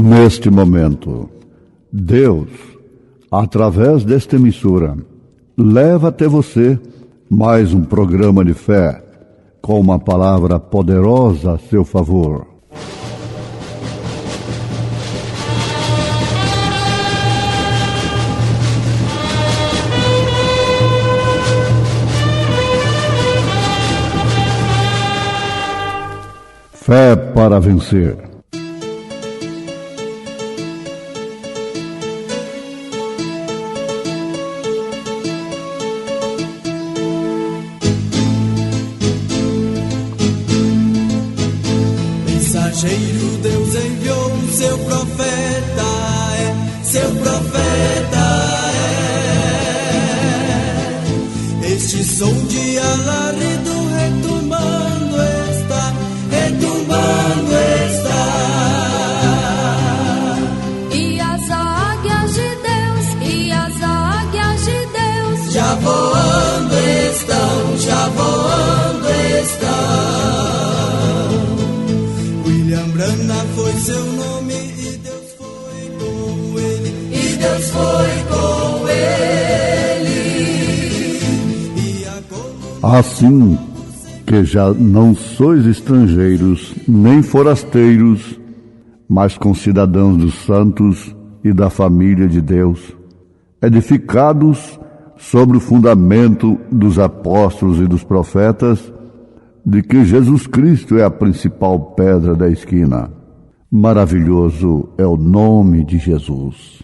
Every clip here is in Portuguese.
Neste momento, Deus, através desta emissora, leva até você mais um programa de fé, com uma palavra poderosa a seu favor. Fé para vencer. Mensageiro, Deus enviou o seu profeta, seu profeta Este som de alarido retumbando está. E as águias de Deus, já voando estão. William Branham foi seu nome e Deus foi com ele. Assim que já não sois estrangeiros, nem forasteiros, mas concidadãos dos santos e da família de Deus, edificados sobre o fundamento dos apóstolos e dos profetas, de que Jesus Cristo é a principal pedra da esquina. Maravilhoso é o nome de Jesus.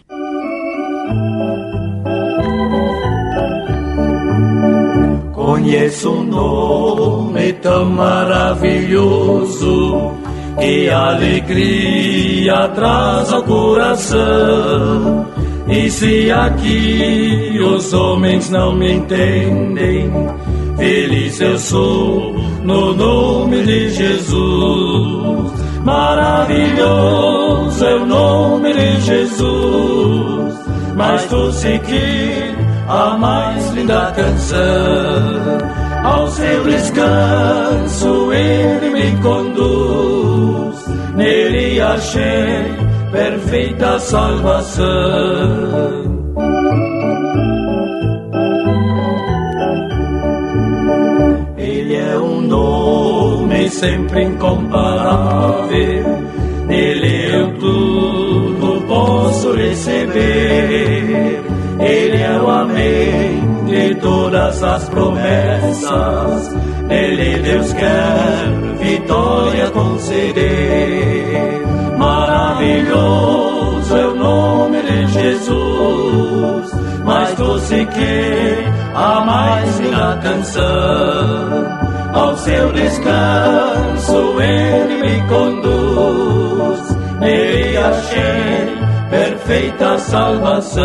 Conheço um nome tão maravilhoso, que alegria traz ao coração. E se aqui os homens não me entendem, feliz eu sou no nome de Jesus. Maravilhoso é o nome de Jesus, mais doce que a mais linda canção. Ao seu descanso ele me conduz, nele achei perfeita salvação. Ele é um nome sempre incomparável, nele eu tudo posso receber. Ele é o amém de todas as promessas, nele Deus quer vitória conceder. Maravilhoso é o nome de Jesus, mais doce que a mais linda canção. Ao seu descanso ele me conduz, nele achei perfeita salvação.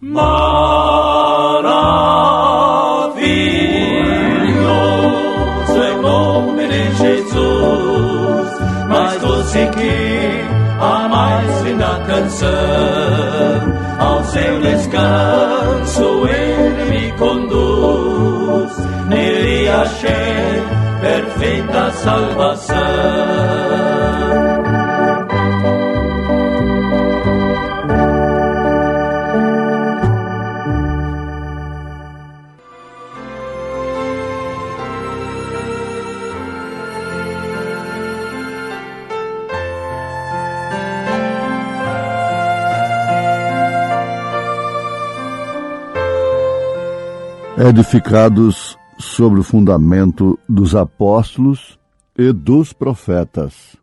Maravilhoso é o nome de Jesus, mais doce que a mais linda canção. Ao seu descanso ele me conduz, nele achei perfeita salvação. Edificados sobre o fundamento dos apóstolos e dos profetas,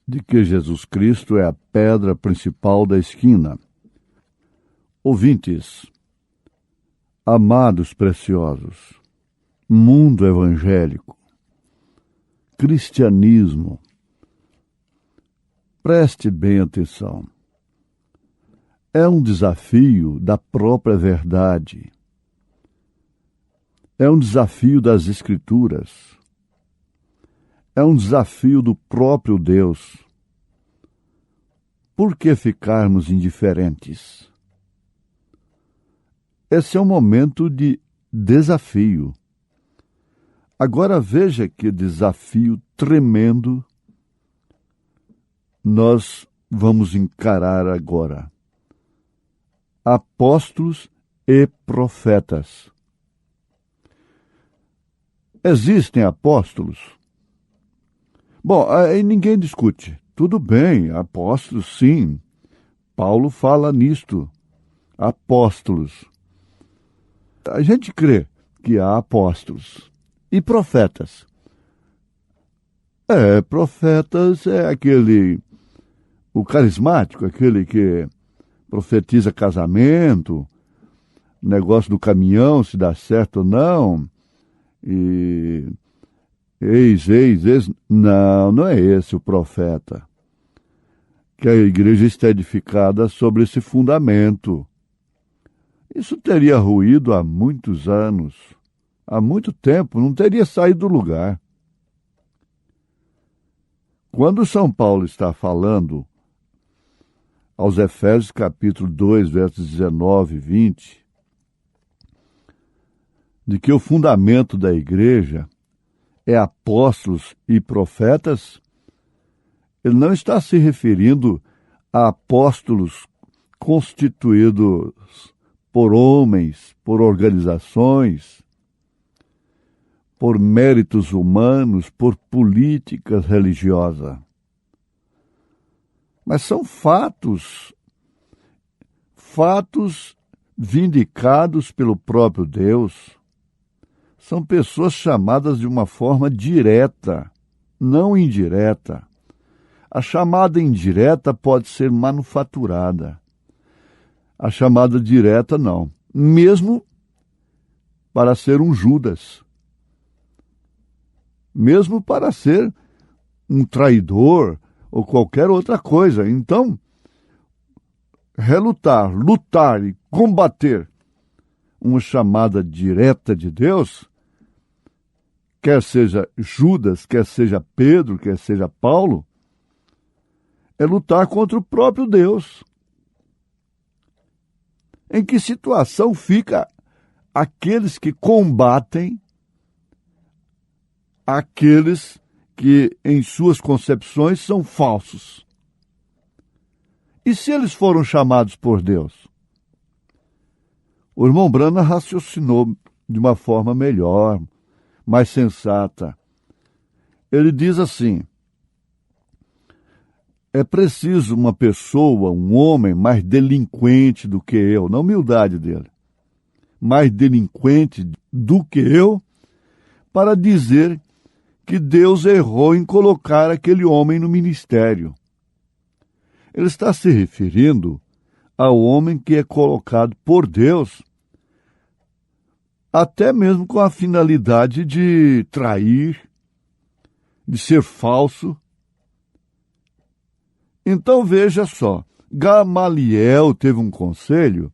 de que Jesus Cristo é a pedra principal da esquina. Ouvintes, amados preciosos, mundo evangélico, cristianismo, preste bem atenção. É um desafio da própria verdade. É um desafio das Escrituras. É um desafio do próprio Deus. Por que ficarmos indiferentes? Esse é um momento de desafio. Agora veja que desafio tremendo nós vamos encarar agora. Apóstolos e profetas. Existem apóstolos? Bom, aí ninguém discute. Tudo bem, apóstolos sim. Paulo fala nisto. Apóstolos. A gente crê que há apóstolos. E profetas? Profetas é o carismático, aquele que profetiza casamento, negócio do caminhão, se dá certo ou não, e não é esse o profeta. Que a igreja está edificada sobre esse fundamento. Isso teria ruído há muitos anos, há muito tempo, não teria saído do lugar. Quando São Paulo está falando aos Efésios capítulo 2, versos 19 e 20, de que o fundamento da igreja é apóstolos e profetas, ele não está se referindo a apóstolos constituídos por homens, por organizações, por méritos humanos, por políticas religiosas. Mas são fatos vindicados pelo próprio Deus. São pessoas chamadas de uma forma direta, não indireta. A chamada indireta pode ser manufaturada. A chamada direta não. Mesmo para ser um Judas. Mesmo para ser um traidor ou qualquer outra coisa. Então, lutar e combater uma chamada direta de Deus, quer seja Judas, quer seja Pedro, quer seja Paulo, é lutar contra o próprio Deus. Em que situação fica aqueles que combatem aqueles que, em suas concepções, são falsos? E se eles foram chamados por Deus? O irmão Branham raciocinou de uma forma melhor, mais sensata. Ele diz assim: é preciso uma pessoa, um homem mais delinquente do que eu, na humildade dele, mais delinquente do que eu, para dizer que Deus errou em colocar aquele homem no ministério. Ele está se referindo ao homem que é colocado por Deus, até mesmo com a finalidade de trair, de ser falso. Então veja só, Gamaliel teve um conselho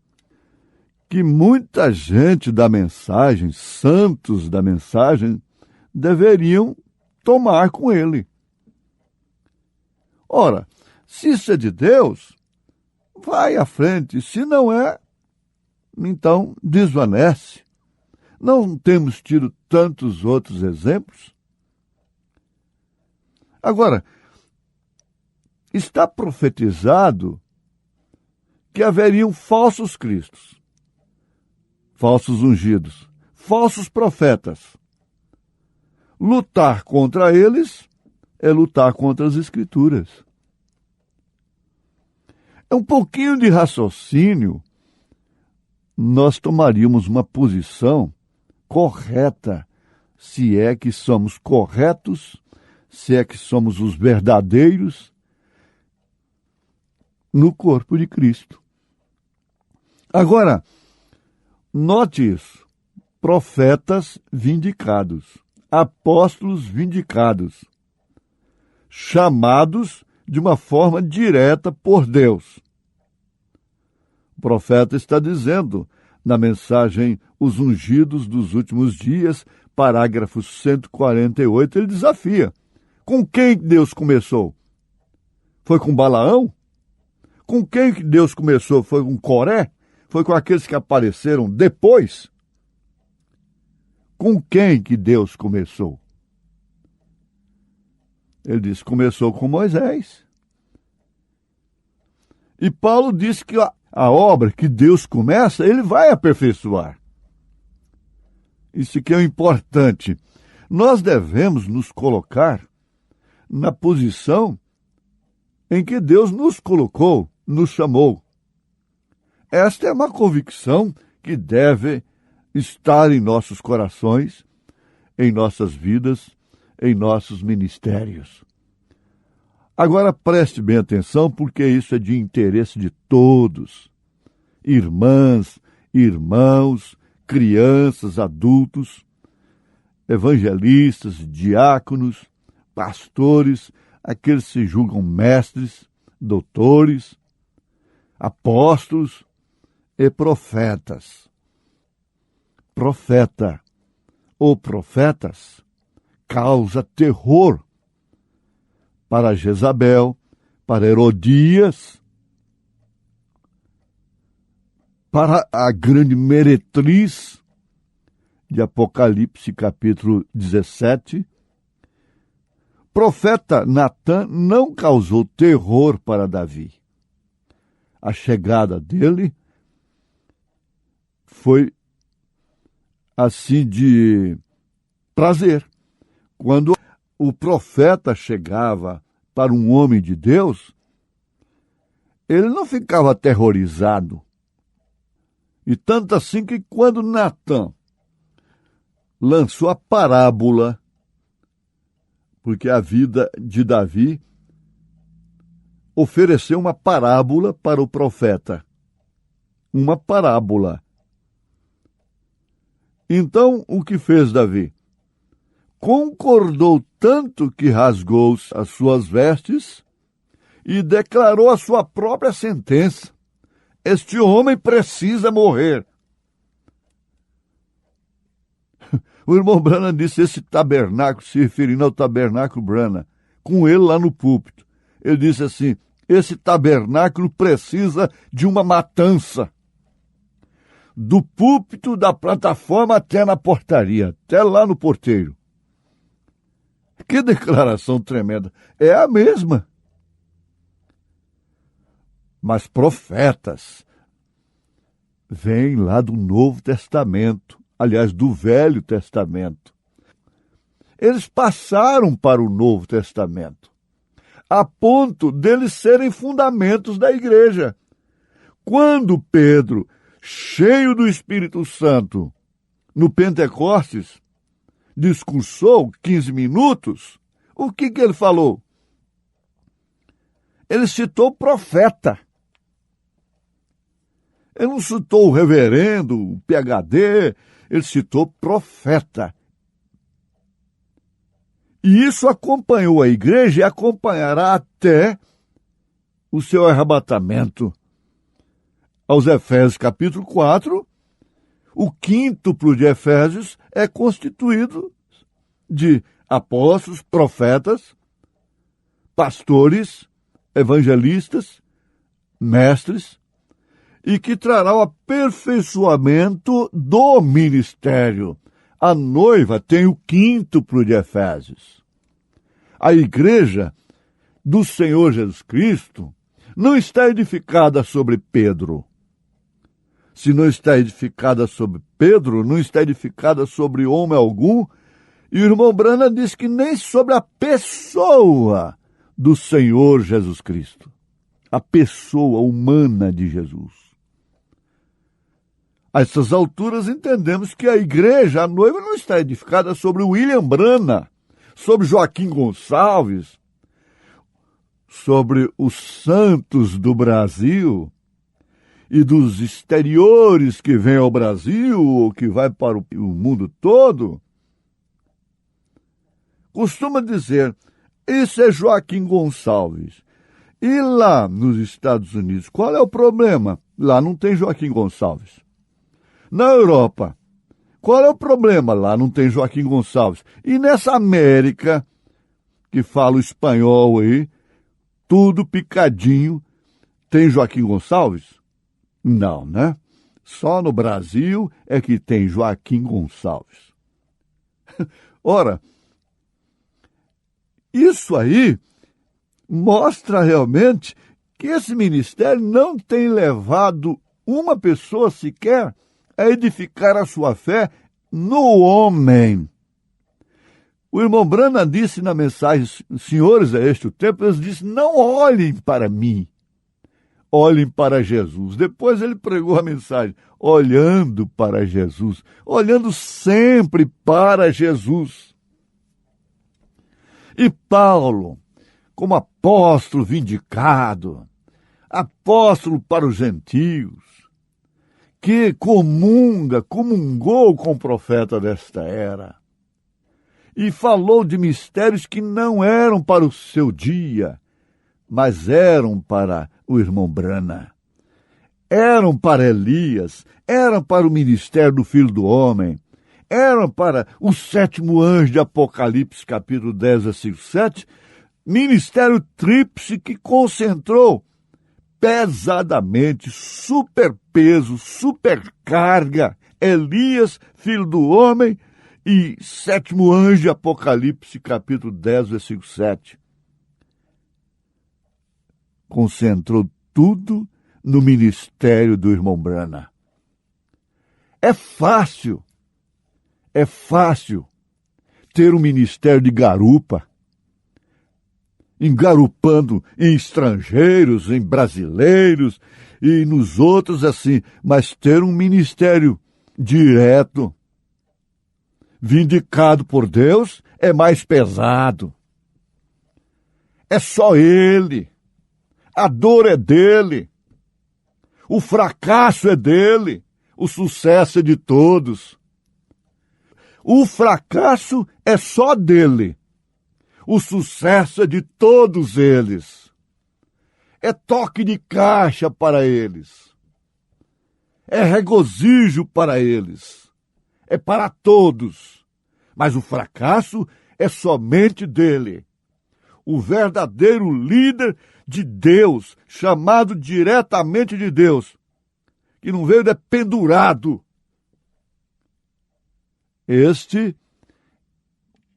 que muita gente da mensagem, santos da mensagem, deveriam tomar com ele. Ora, se isso é de Deus, vai à frente. Se não é, então desvanece. Não temos tido tantos outros exemplos? Agora, está profetizado que haveriam falsos cristos, falsos ungidos, falsos profetas. Lutar contra eles é lutar contra as Escrituras. É um pouquinho de raciocínio, nós tomaríamos uma posição correta, se é que somos corretos, se é que somos os verdadeiros no corpo de Cristo. Agora, note isso: profetas vindicados, apóstolos vindicados, chamados de uma forma direta por Deus. O profeta está dizendo na mensagem Os Ungidos dos Últimos Dias, parágrafo 148, ele desafia: com quem Deus começou? Foi com Balaão? Com quem Deus começou? Foi com Coré? Foi com aqueles que apareceram depois? Com quem que Deus começou? Ele diz: começou com Moisés. E Paulo disse que a obra que Deus começa, ele vai aperfeiçoar. Isso que é importante. Nós devemos nos colocar na posição em que Deus nos colocou, nos chamou. Esta é uma convicção que deve estar em nossos corações, em nossas vidas, em nossos ministérios. Agora preste bem atenção, porque isso é de interesse de todos. Irmãs, irmãos, crianças, adultos, evangelistas, diáconos, pastores, aqueles que se julgam mestres, doutores, apóstolos e profetas. Profeta ou profetas causa terror para Jezabel, para Herodias, para a grande meretriz de Apocalipse, capítulo 17. Profeta Natã não causou terror para Davi. A chegada dele foi assim de prazer. Quando o profeta chegava para um homem de Deus, ele não ficava aterrorizado. E tanto assim que quando Natã lançou a parábola, porque a vida de Davi ofereceu uma parábola para o profeta. Uma parábola. Então, o que fez Davi? Concordou tanto que rasgou as suas vestes e declarou a sua própria sentença. Este homem precisa morrer. O irmão Branham disse, esse tabernáculo, se referindo ao tabernáculo Branham, com ele lá no púlpito. Ele disse assim, esse tabernáculo precisa de uma matança. Do púlpito, da plataforma até na portaria, até lá no porteiro. Que declaração tremenda. É a mesma. Mas profetas vêm lá do Novo Testamento, aliás, do Velho Testamento. Eles passaram para o Novo Testamento, a ponto deles serem fundamentos da igreja. Quando Pedro, cheio do Espírito Santo, no Pentecostes, discursou 15 minutos, o que ele falou? Ele citou o profeta. Ele não citou o reverendo, o PhD, ele citou profeta. E isso acompanhou a igreja e acompanhará até o seu arrebatamento. Aos Efésios capítulo 4, o quíntuplo de Efésios é constituído de apóstolos, profetas, pastores, evangelistas, mestres, e que trará o aperfeiçoamento do ministério. A noiva tem o quíntuplo de Efésios. A igreja do Senhor Jesus Cristo não está edificada sobre Pedro. Se não está edificada sobre Pedro, não está edificada sobre homem algum. E o irmão Branham diz que nem sobre a pessoa do Senhor Jesus Cristo. A pessoa humana de Jesus. A essas alturas entendemos que a igreja, a noiva, não está edificada sobre William Branham, sobre Joaquim Gonçalves, sobre os santos do Brasil e dos exteriores que vêm ao Brasil ou que vai para o mundo todo. Costuma dizer, esse é Joaquim Gonçalves. E lá nos Estados Unidos, qual é o problema? Lá não tem Joaquim Gonçalves. Na Europa, qual é o problema? Lá não tem Joaquim Gonçalves. E nessa América, que fala o espanhol aí, tudo picadinho, tem Joaquim Gonçalves? Não, né? Só no Brasil é que tem Joaquim Gonçalves. Ora, isso aí mostra realmente que esse ministério não tem levado uma pessoa sequer a edificar a sua fé no homem. O irmão Branham disse na mensagem, senhores, é este o tempo, ele disse, não olhem para mim, olhem para Jesus. Depois ele pregou a mensagem, olhando para Jesus, olhando sempre para Jesus. E Paulo, como apóstolo vindicado, apóstolo para os gentios, que comungou com o profeta desta era, e falou de mistérios que não eram para o seu dia, mas eram para o irmão Branham, eram para Elias, eram para o ministério do Filho do Homem, eram para o 7º anjo de Apocalipse, capítulo 10, versículo 7, ministério tríplice que concentrou pesadamente, superpeso, supercarga, Elias, Filho do Homem, e 7º anjo de Apocalipse, capítulo 10, versículo 7. Concentrou tudo no ministério do irmão Branham. É fácil ter um ministério de garupa, engarupando em estrangeiros, em brasileiros e nos outros assim, mas ter um ministério direto, vindicado por Deus, é mais pesado. É só ele. A dor é dele. O fracasso é dele. O sucesso é de todos. O fracasso é só dele. O sucesso é de todos eles. É toque de caixa para eles. É regozijo para eles. É para todos, mas o fracasso é somente dele. O verdadeiro líder de Deus, chamado diretamente de Deus, que não veio pendurado. Este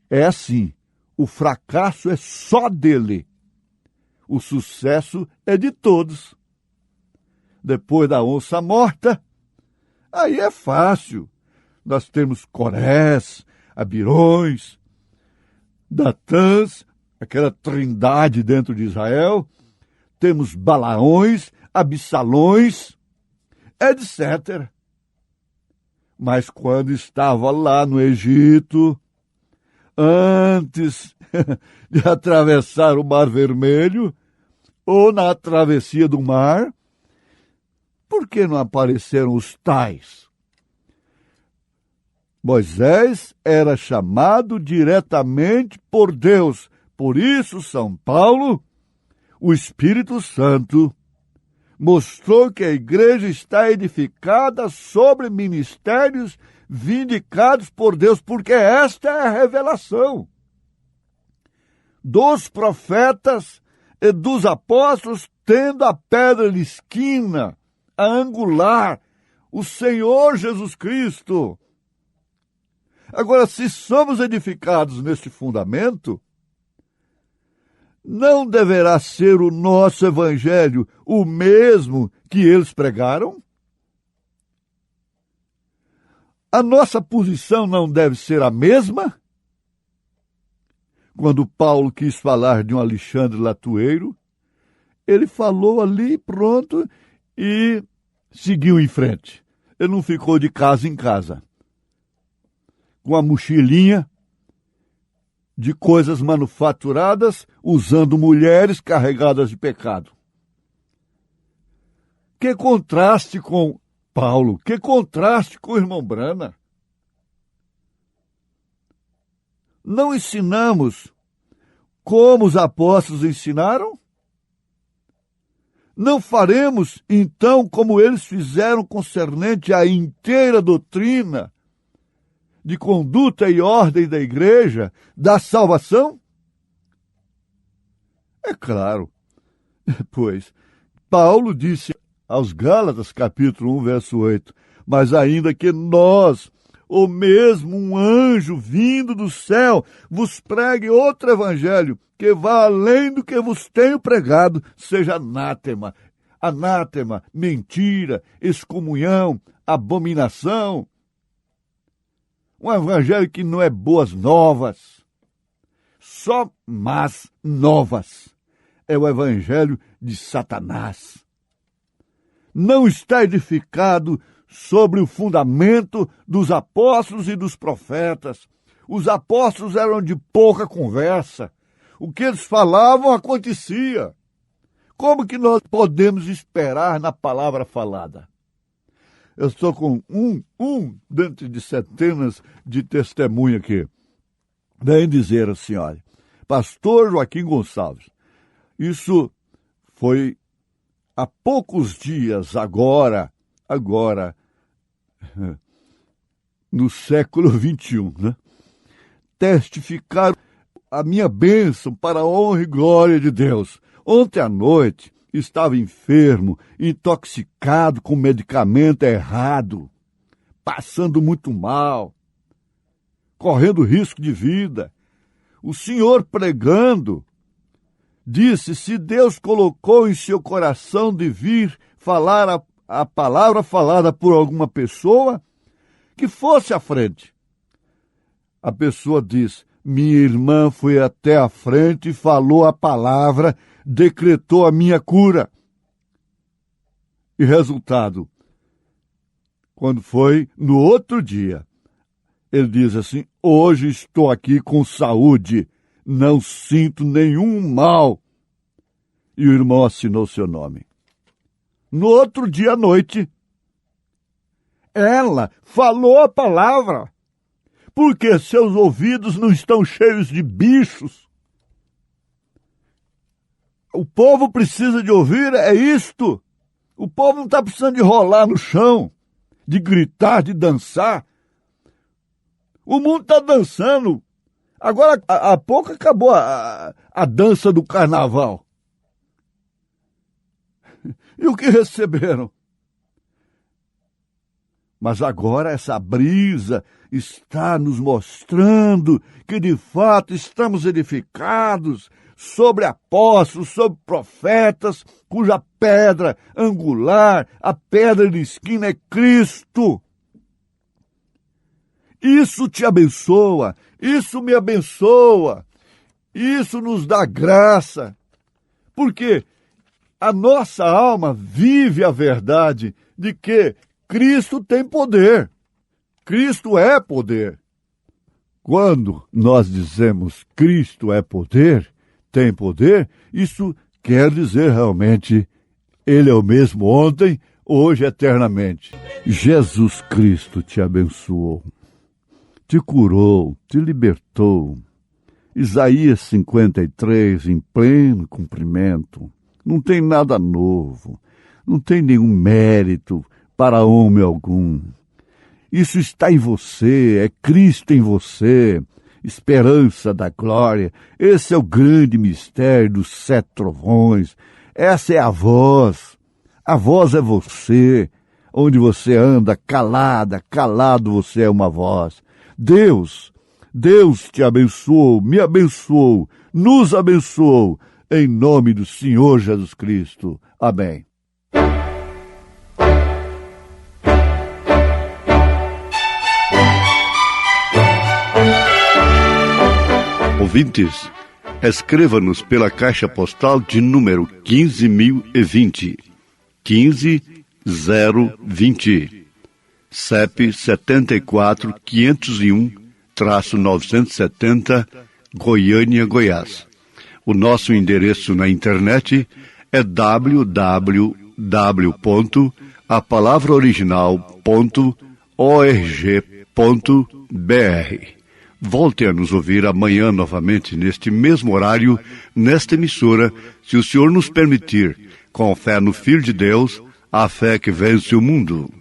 é assim, o fracasso é só dele. O sucesso é de todos. Depois da onça morta, aí é fácil. Nós temos Corés, Abirões, Datãs, aquela trindade dentro de Israel. Temos Balaões, Absalões, etc. Mas quando estava lá no Egito, antes de atravessar o Mar Vermelho, ou na travessia do mar, por que não apareceram os tais? Moisés era chamado diretamente por Deus. Por isso, São Paulo, o Espírito Santo, mostrou que a igreja está edificada sobre ministérios vindicados por Deus, porque esta é a revelação dos profetas e dos apóstolos, tendo a pedra de esquina, a angular, o Senhor Jesus Cristo. Agora, se somos edificados neste fundamento, não deverá ser o nosso evangelho o mesmo que eles pregaram? A nossa posição não deve ser a mesma? Quando Paulo quis falar de um Alexandre Latueiro, ele falou ali, pronto, e seguiu em frente. Ele não ficou de casa em casa, com a mochilinha de coisas manufaturadas, usando mulheres carregadas de pecado. Que contraste com Paulo, que contraste com o irmão Branham. Não ensinamos como os apóstolos ensinaram? Não faremos, então, como eles fizeram concernente à inteira doutrina de conduta e ordem da igreja, da salvação? É claro, pois Paulo disse aos Gálatas, capítulo 1, verso 8, mas ainda que nós ou mesmo um anjo vindo do céu vos pregue outro evangelho que vá além do que vos tenho pregado, seja anátema. Anátema, mentira, excomunhão, abominação. Um evangelho que não é boas novas, só más novas. É o evangelho de Satanás. Não está edificado sobre o fundamento dos apóstolos e dos profetas. Os apóstolos eram de pouca conversa. O que eles falavam acontecia. Como que nós podemos esperar na palavra falada? Eu estou com um dentro de centenas de testemunhas aqui. Vem dizer assim, olha, pastor Joaquim Gonçalves, isso foi há poucos dias, agora, no século XXI, né? Testificaram a minha bênção para a honra e glória de Deus. Ontem à noite estava enfermo, intoxicado com medicamento errado, passando muito mal, correndo risco de vida. O senhor pregando disse, se Deus colocou em seu coração de vir falar a palavra falada por alguma pessoa, que fosse à frente. A pessoa diz, minha irmã foi até a frente e falou a palavra, decretou a minha cura. E resultado, quando foi no outro dia, ele diz assim, hoje estou aqui com saúde, não sinto nenhum mal. E o irmão assinou seu nome. No outro dia à noite, ela falou a palavra, porque seus ouvidos não estão cheios de bichos. O povo precisa de ouvir, é isto. O povo não está precisando de rolar no chão, de gritar, de dançar. O mundo está dançando. Agora, há pouco acabou a dança do carnaval. E o que receberam? Mas agora essa brisa está nos mostrando que de fato estamos edificados sobre apóstolos, sobre profetas, cuja pedra angular, a pedra de esquina é Cristo. Isso te abençoa, isso me abençoa, isso nos dá graça, porque a nossa alma vive a verdade de que Cristo tem poder. Cristo é poder. Quando nós dizemos Cristo é poder, tem poder, isso quer dizer realmente Ele é o mesmo ontem, hoje, eternamente. Jesus Cristo te abençoou, te curou, te libertou. Isaías 53, em pleno cumprimento. Não tem nada novo, não tem nenhum mérito para homem algum. Isso está em você, é Cristo em você, esperança da glória. Esse é o grande mistério dos 7 trovões. Essa é a voz é você, onde você anda calado você é uma voz. Deus te abençoou, me abençoou, nos abençoou, em nome do Senhor Jesus Cristo. Amém. Ouvintes, escreva-nos pela caixa postal de número 15.020, 15020, CEP 74.501-970, Goiânia, Goiás. O nosso endereço na internet é www.apalavraoriginal.org.br. Volte a nos ouvir amanhã novamente neste mesmo horário, nesta emissora, se o Senhor nos permitir, com fé no Filho de Deus, a fé que vence o mundo.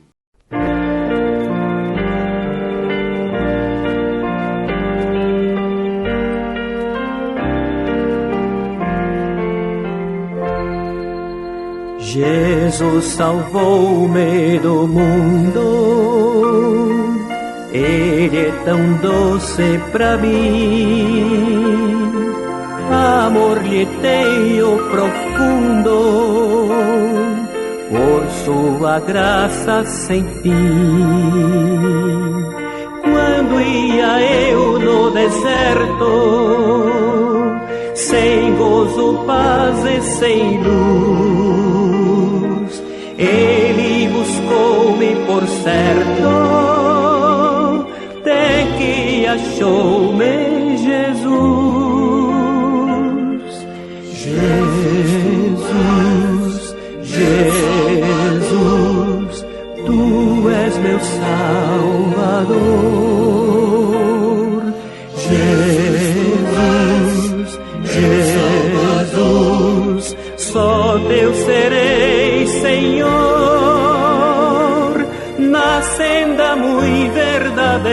Jesus salvou-me do mundo. Ele é tão doce pra mim, amor lhe tenho profundo, por sua graça sem fim. Quando ia eu no deserto, sem gozo, paz e sem luz, Ele buscou-me por certo, até que achou-me Jesus. Jesus, Jesus, Tu és meu Salvador. Jesus, Jesus, só Teu serei, Senhor, na senda muito verdadeira,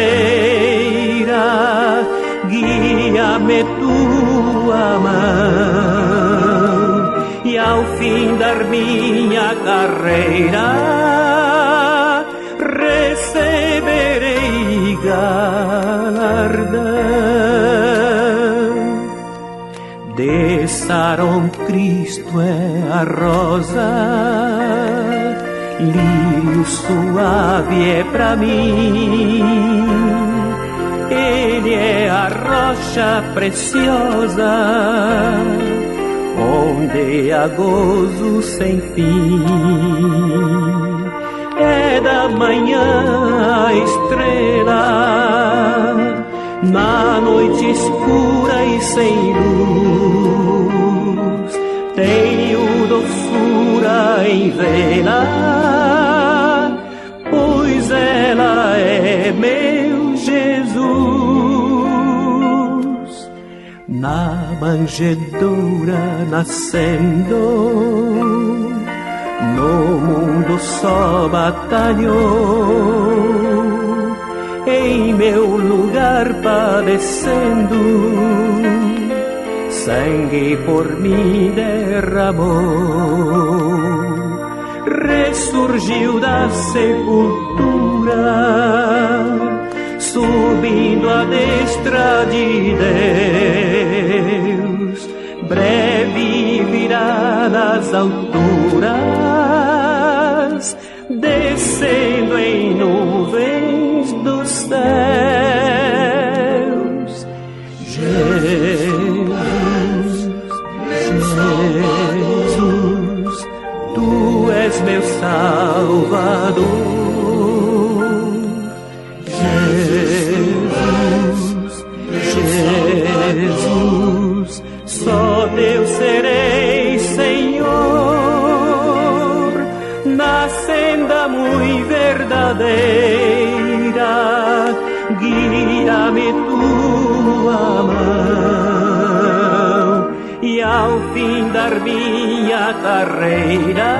guia-me Tua mão, e ao fim da minha carreira receberei galardão. De Saron Cristo é a rosa, lírio suave é pra mim. Ele é a rocha preciosa, onde há gozo sem fim. É da manhã a estrela, na noite escura e sem luz, tenho doçura em vê-la, pois ela é meu Jesus. Na manjedoura nascendo, no mundo só batalhou, em meu lugar padecendo, sangue por mim derramou. Ressurgiu da sepultura, subindo à destra de Deus, breve virá das alturas, descendo em nuvens dos céus. Jesus, Jesus, Tu és meu Salvador. Jesus, Jesus, só Teu serei, Senhor, na senda muito verdadeira, guia-me Tua mão, e ao fim da minha carreira